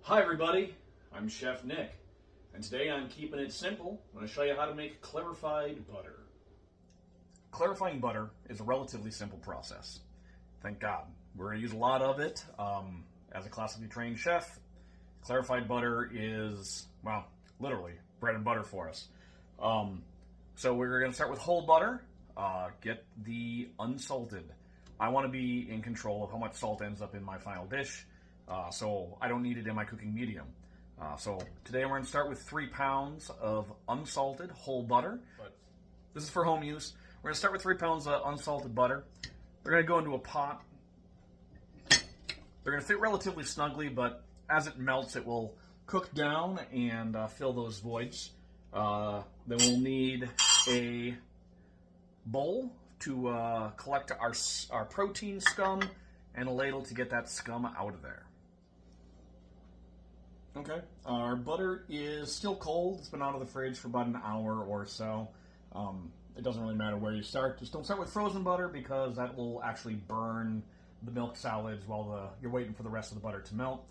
Hi everybody, I'm Chef Nick, and today I'm keeping it simple. I'm going to show you how to make clarified butter. Clarifying butter is a relatively simple process. Thank God. We're going to use a lot of it. As a classically trained chef, clarified butter is, well, literally bread and butter for us. So we're going to start with whole butter. Get the unsalted. I want to be in control of how much salt ends up in my final dish. So I don't need it in my cooking medium. So today we're going to start with 3 pounds of unsalted whole butter. But this is for home use. We're going to start with 3 pounds of unsalted butter. They're going to go into a pot. They're going to fit relatively snugly, but as it melts, it will cook down and fill those voids. Then we'll need a bowl to collect our protein scum and a ladle to get that scum out of there. Okay, our butter is still cold. It's been out of the fridge for about an hour or so. It doesn't really matter where you start. Just don't start with frozen butter because that will actually burn the milk solids while you're waiting for the rest of the butter to melt.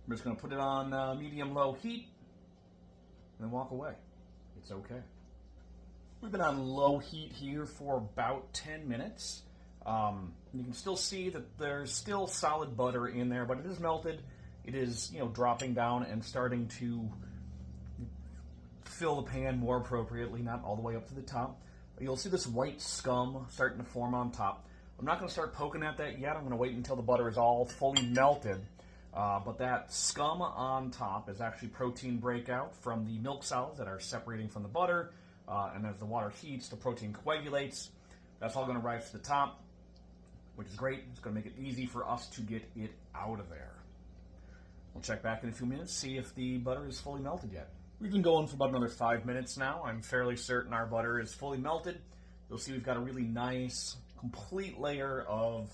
I'm just going to put it on medium-low heat and then walk away. It's okay. We've been on low heat here for about 10 minutes. You can still see that there's still solid butter in there, but it is melted. It is, dropping down and starting to fill the pan more appropriately, not all the way up to the top. You'll see this white scum starting to form on top. I'm not going to start poking at that yet. I'm going to wait until the butter is all fully melted. But that scum on top is actually protein breakout from the milk solids that are separating from the butter. And as the water heats, the protein coagulates. That's all going to rise to the top, which is great. It's going to make it easy for us to get it out of there. We'll check back in a few minutes, see if the butter is fully melted yet. We've been going for about another 5 minutes now. I'm fairly certain our butter is fully melted. You'll see we've got a really nice, complete layer of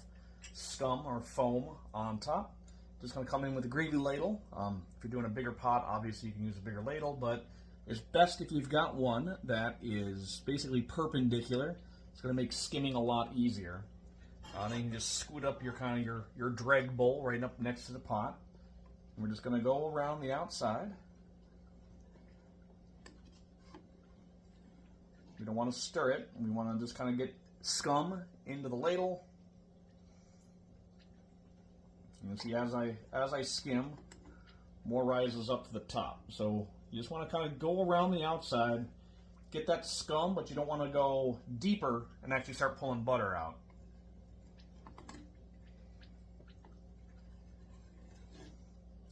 scum or foam on top. Just going to come in with a gravy ladle. If you're doing a bigger pot, obviously you can use a bigger ladle, but it's best if you've got one that is basically perpendicular. It's going to make skimming a lot easier. Then you can just scoot up your dreg bowl right up next to the pot. And we're just going to go around the outside. We don't want to stir it. We want to just kind of get scum into the ladle. You can see as I skim, more rises up to the top. So you just want to kind of go around the outside, get that scum, but you don't want to go deeper and actually start pulling butter out.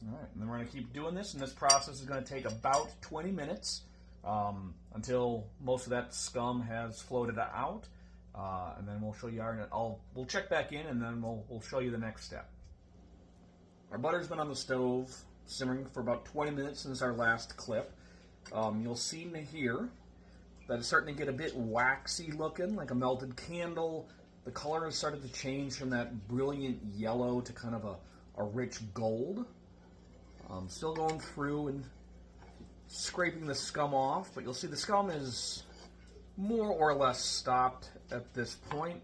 All right, and then we're going to keep doing this, and this process is going to take about 20 minutes until most of that scum has floated out, and then we'll show you we'll check back in, and then we'll show you the next step. Our butter's been on the stove simmering for about 20 minutes since our last clip. You'll see here that it's starting to get a bit waxy looking, like a melted candle. The color has started to change from that brilliant yellow to kind of a rich gold. Still going through and scraping the scum off, but you'll see the scum is more or less stopped at this point.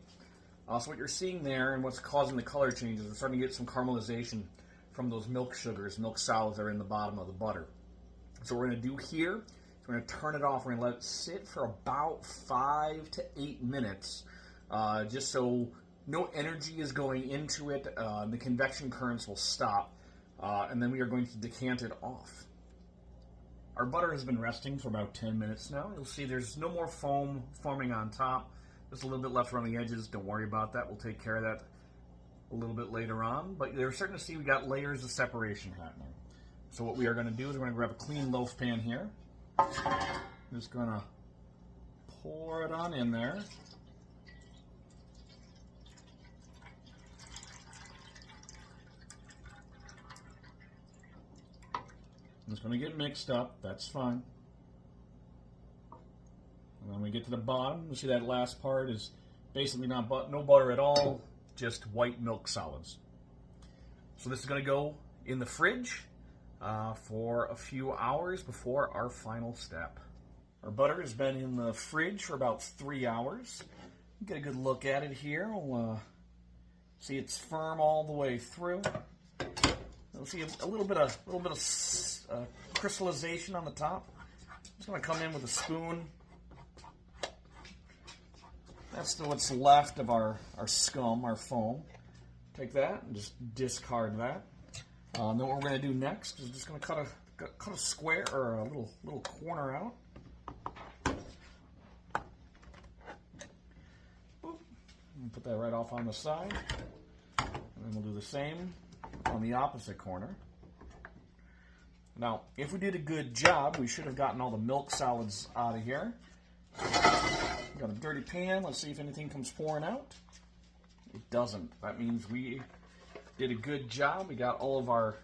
So what you're seeing there and what's causing the color changes, we're starting to get some caramelization from those milk sugars, milk solids that are in the bottom of the butter. So what we're going to do here is we're going to turn it off. We're going to let it sit for about 5 to 8 minutes, just so no energy is going into it. The convection currents will stop, and then we are going to decant it off. Our butter has been resting for about 10 minutes now. You'll see there's no more foam forming on top. Just a little bit left around the edges. Don't worry about that. We'll take care of that a little bit later on. But you're starting to see we got layers of separation happening. So what we are going to do is we're going to grab a clean loaf pan here. Just going to pour it on in there. It's going to get mixed up. That's fine. And when we get to the bottom, you see that last part is basically no butter at all, just white milk solids. So this is going to go in the fridge for a few hours before our final step. Our butter has been in the fridge for about 3 hours. Get a good look at it here. We'll see it's firm all the way through. You'll see a little bit of crystallization on the top. Just going to come in with a spoon. That's what's left of our scum, our foam. Take that and just discard that. Then what we're going to do next is just going to cut a square or a little corner out. Boop. And put that right off on the side. And then we'll do the same on the opposite corner. Now, if we did a good job, we should have gotten all the milk solids out of here. Got a dirty pan. Let's see if anything comes pouring out. It doesn't. That means we did a good job. We got all of our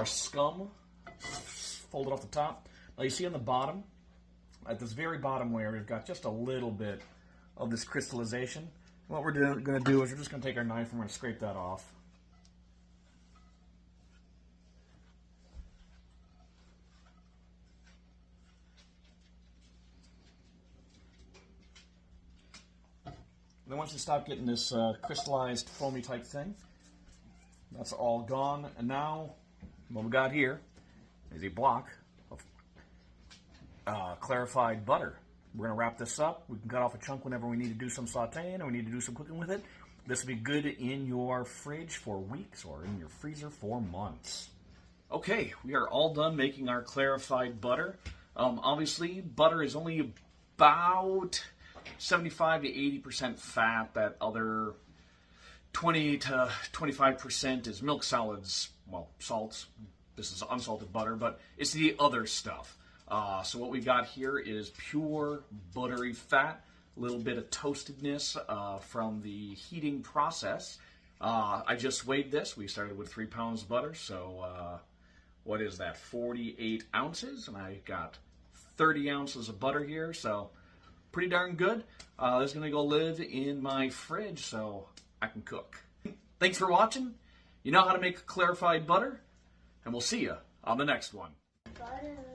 scum folded off the top. Now you see on the bottom, at this very bottom layer, we've got just a little bit of this crystallization. What we're going to do is we're just going to take our knife and we're going to scrape that off. Then once you stop getting this crystallized, foamy type thing, that's all gone. And now, what we got here is a block of clarified butter. We're going to wrap this up. We can cut off a chunk whenever we need to do some sauteing or we need to do some cooking with it. This will be good in your fridge for weeks or in your freezer for months. Okay, we are all done making our clarified butter. Obviously, butter is only about 75 to 80% fat. That other 20 to 25% is milk solids, well, salts. This is unsalted butter, but it's the other stuff. So what we've got here is pure buttery fat, a little bit of toastedness from the heating process. I just weighed this. We started with 3 pounds of butter, so what is that, 48 ounces? And I got 30 ounces of butter here, so pretty darn good. This is going to go live in my fridge so I can cook. Thanks for watching. You know how to make clarified butter, and we'll see you on the next one. Butter.